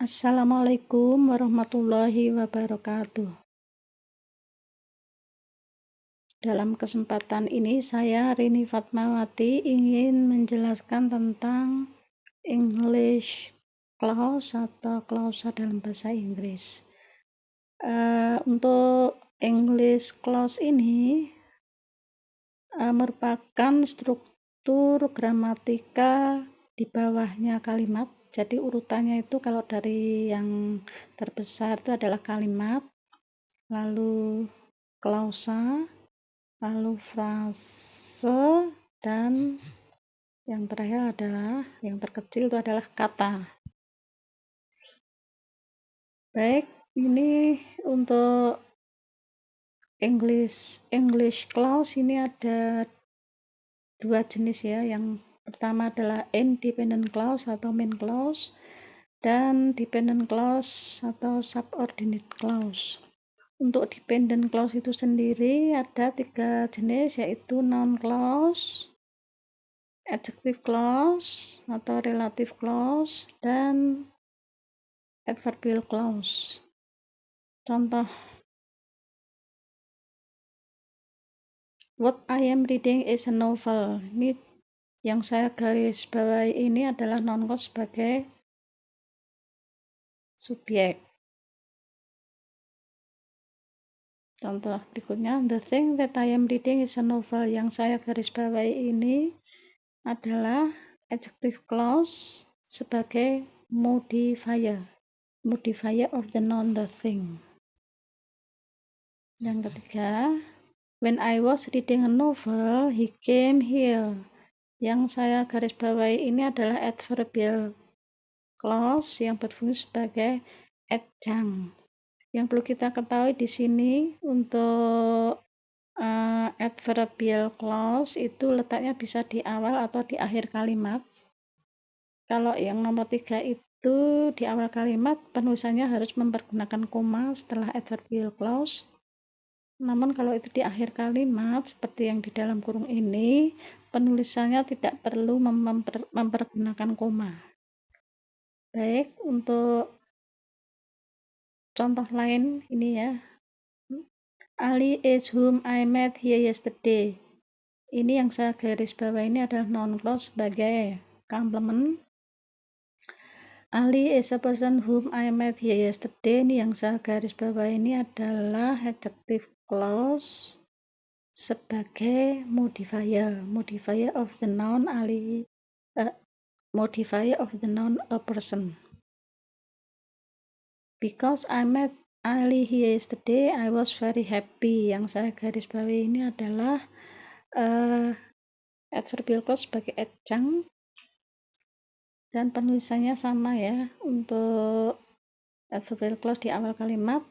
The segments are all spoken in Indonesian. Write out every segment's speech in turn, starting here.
Assalamualaikum warahmatullahi wabarakatuh. Dalam kesempatan ini saya Rini Fatmawati ingin menjelaskan tentang English clause atau klausa dalam bahasa Inggris. Untuk English clause ini merupakan struktur gramatika di bawahnya kalimat. Jadi urutannya itu kalau dari yang terbesar itu adalah kalimat, lalu klausa, lalu frase, dan yang terakhir adalah, yang terkecil itu adalah kata. Baik, ini untuk English clause ini ada dua jenis ya. Yang pertama adalah independent clause atau main clause dan dependent clause atau subordinate clause. Untuk dependent clause itu sendiri ada tiga jenis, yaitu noun clause, adjective clause atau relative clause, dan adverbial clause. Contoh, what I am reading is a novel. Ini yang saya garis bawahi ini adalah noun clause sebagai subjek. Contoh berikutnya, the thing that I am reading is a novel. Yang saya garis bawahi ini adalah adjective clause sebagai modifier of the noun the thing. Yang ketiga, when I was reading a novel, he came here. Yang saya garis bawahi ini adalah adverbial clause yang berfungsi sebagai adjunct. Yang perlu kita ketahui di sini untuk adverbial clause itu letaknya bisa di awal atau di akhir kalimat. Kalau yang nomor 3 itu di awal kalimat, penulisannya harus mempergunakan koma setelah adverbial clause. Namun kalau itu di akhir kalimat, seperti yang di dalam kurung ini, penulisannya tidak perlu mempergunakan koma. Baik, untuk contoh lain ini ya. Ali is whom I met here yesterday. Ini yang saya garis bawah ini adalah noun clause sebagai complement. Ali is a person whom I met here yesterday. Ini yang saya garis bawah ini adalah adjective clause sebagai modifier of the noun Ali, modifier of the noun a person. Because I met Ali here yesterday, I was very happy. Yang saya garis bawahi ini adalah adverbial clause sebagai adjunct dan penulisannya sama ya. Untuk adverbial clause di awal kalimat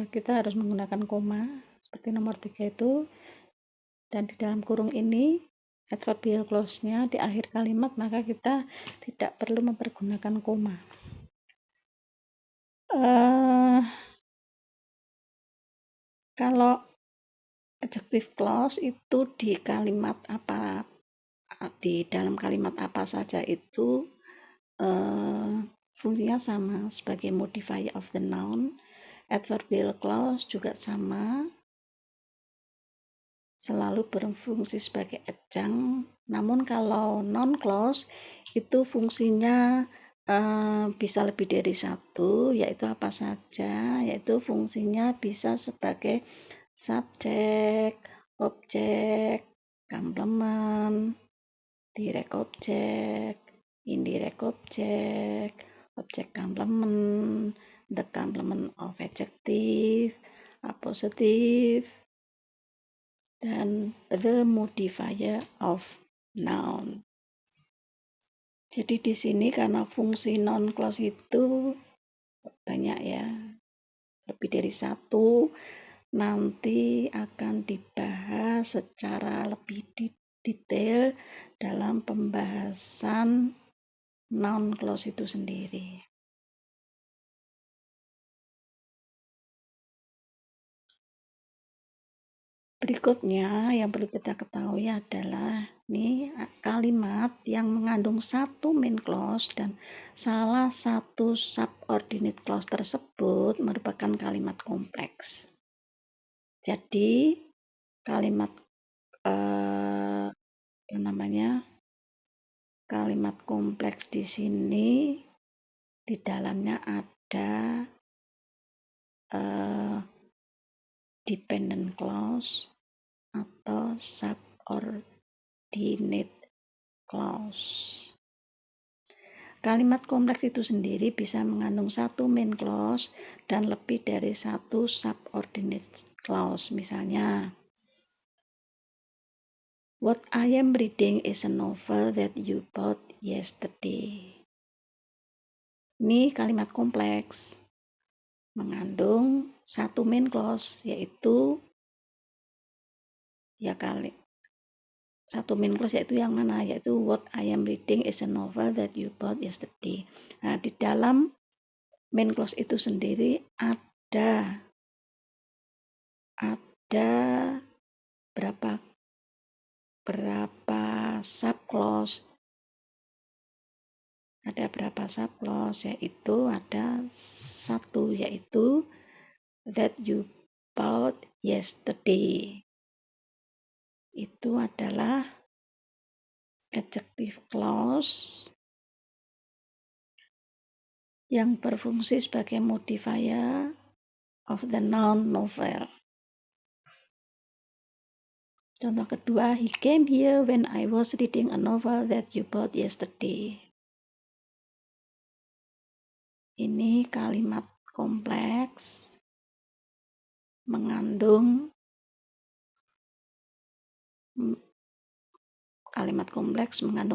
kita harus menggunakan koma seperti nomor 3 itu, dan di dalam kurung ini adverbial clause-nya di akhir kalimat, maka kita tidak perlu mempergunakan koma. Kalau adjective clause itu di kalimat apa, di dalam kalimat apa saja itu fungsinya sama sebagai modifier of the noun. Adverbial clause juga sama, selalu berfungsi sebagai adjunct. Namun kalau noun clause itu fungsinya bisa lebih dari satu, yaitu apa saja, yaitu fungsinya bisa sebagai subjek, objek, complement, direct objek, indirect objek, objek complement, the complement of adjective, appositive, dan the modifier of noun. Jadi di sini karena fungsi noun clause itu banyak ya, lebih dari satu, nanti akan dibahas secara lebih detail dalam pembahasan noun clause itu sendiri. Berikutnya yang perlu kita ketahui adalah ini kalimat yang mengandung satu main clause dan salah satu subordinate clause tersebut merupakan kalimat kompleks. Jadi kalimat kalimat kompleks di sini di dalamnya ada dependent clause atau subordinate clause. Kalimat kompleks itu sendiri bisa mengandung satu main clause dan lebih dari satu subordinate clause. Misalnya, what I am reading is a novel that you bought yesterday. Ini kalimat kompleks mengandung satu main clause, yaitu satu main clause yaitu yang mana? Yaitu what I am reading is a novel that you bought yesterday. Nah, di dalam main clause itu sendiri ada berapa subclause? Ada berapa subclause? Yaitu ada satu, yaitu that you bought yesterday. Itu adalah adjective clause yang berfungsi sebagai modifier of the noun novel. Contoh kedua, he came here when I was reading a novel that you bought yesterday. Ini kalimat kompleks mengandung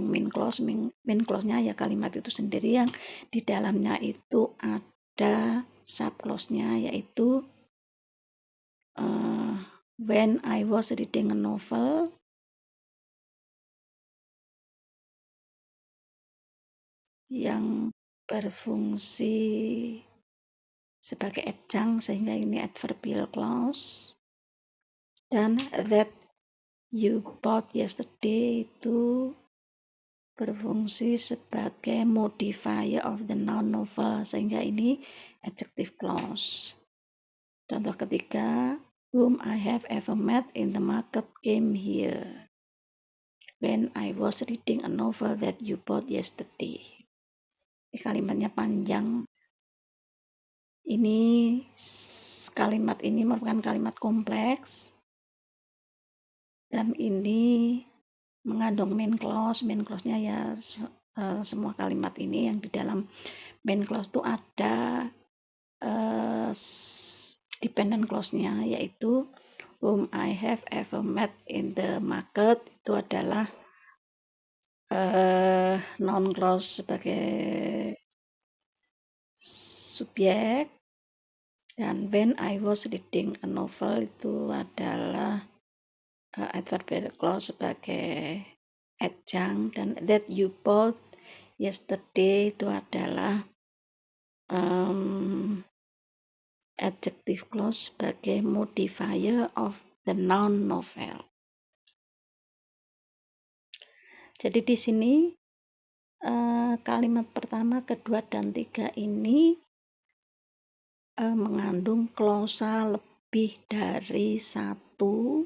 main clause. Main clause-nya ya kalimat itu sendiri yang di dalamnya itu ada subclause-nya, yaitu when I was reading a novel, yang berfungsi sebagai adjunct sehingga ini adverbial clause, dan that you bought yesterday itu berfungsi sebagai modifier of the noun novel sehingga ini adjective clause. Contoh ketiga, whom I have ever met in the market came here when I was reading a novel that you bought yesterday. Ini kalimatnya panjang. Ini kalimat ini merupakan kalimat kompleks dan ini mengandung main clause. Main clause-nya ya semua kalimat ini yang di dalam main clause itu ada dependent clause-nya, yaitu whom I have ever met in the market. Itu adalah noun clause sebagai subjek, dan when I was reading a novel itu adalah adverbial clause sebagai adjunct, dan that you bought yesterday itu adalah adjective clause sebagai modifier of the noun novel. Jadi di sini kalimat pertama, kedua, dan tiga ini mengandung klausa lebih dari satu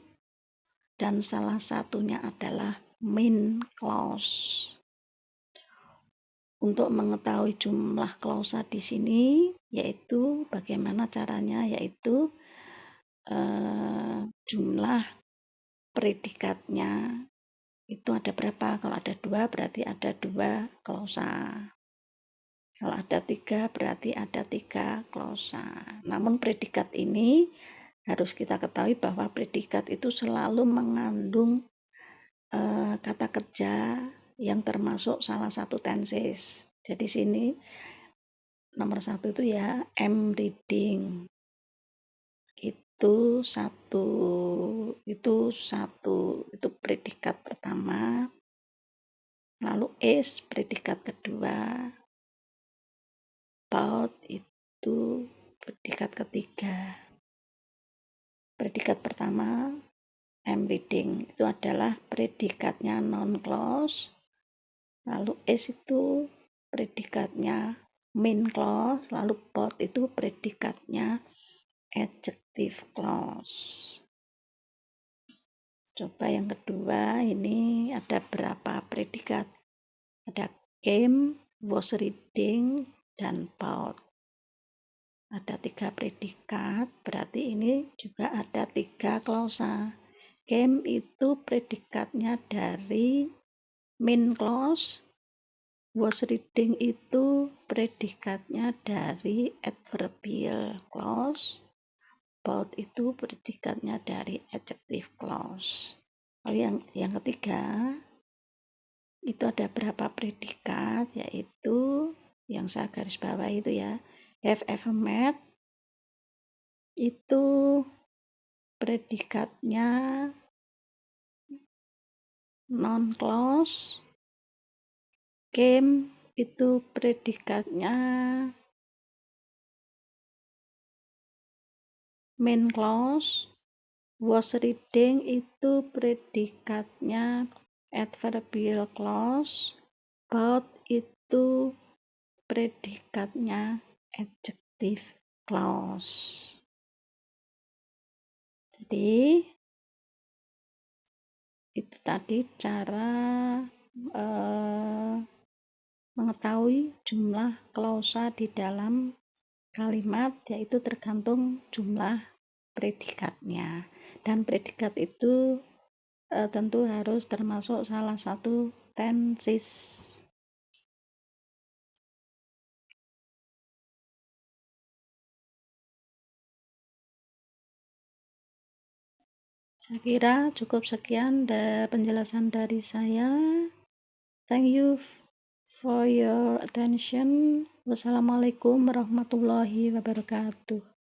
dan salah satunya adalah main clause. Untuk mengetahui jumlah klausa di sini, yaitu bagaimana caranya, yaitu jumlah predikatnya itu ada berapa. Kalau ada 2 berarti ada 2 klausa. Kalau ada 3 berarti ada 3 klausa. Namun predikat ini harus kita ketahui bahwa predikat itu selalu mengandung kata kerja yang termasuk salah satu tenses. Jadi sini nomor 1 itu ya am reading. Itu predikat pertama. Lalu is predikat kedua. About itu predikat ketiga. Predikat pertama am reading itu adalah predikatnya noun clause, lalu is itu predikatnya main clause, lalu both itu predikatnya adjective clause. Coba yang kedua, ini ada berapa predikat? Ada came, was reading, dan bought. Ada 3 predikat, berarti ini juga ada 3 klausa. Came itu predikatnya dari main clause, was reading itu predikatnya dari adverbial clause, bought itu predikatnya dari adjective clause. Lalu yang ketiga, itu ada berapa predikat, yaitu yang saya garis bawah itu ya, have ever met, itu predikatnya noun clause, came itu predikatnya main clause, was reading itu predikatnya adverbial clause, bought itu predikatnya adjective clause. Jadi itu tadi cara mengetahui jumlah klausa di dalam kalimat, yaitu tergantung jumlah predikatnya, dan predikat itu tentu harus termasuk salah satu tenses. Saya kira cukup sekian penjelasan dari saya. Thank you for your attention. Wassalamualaikum warahmatullahi wabarakatuh.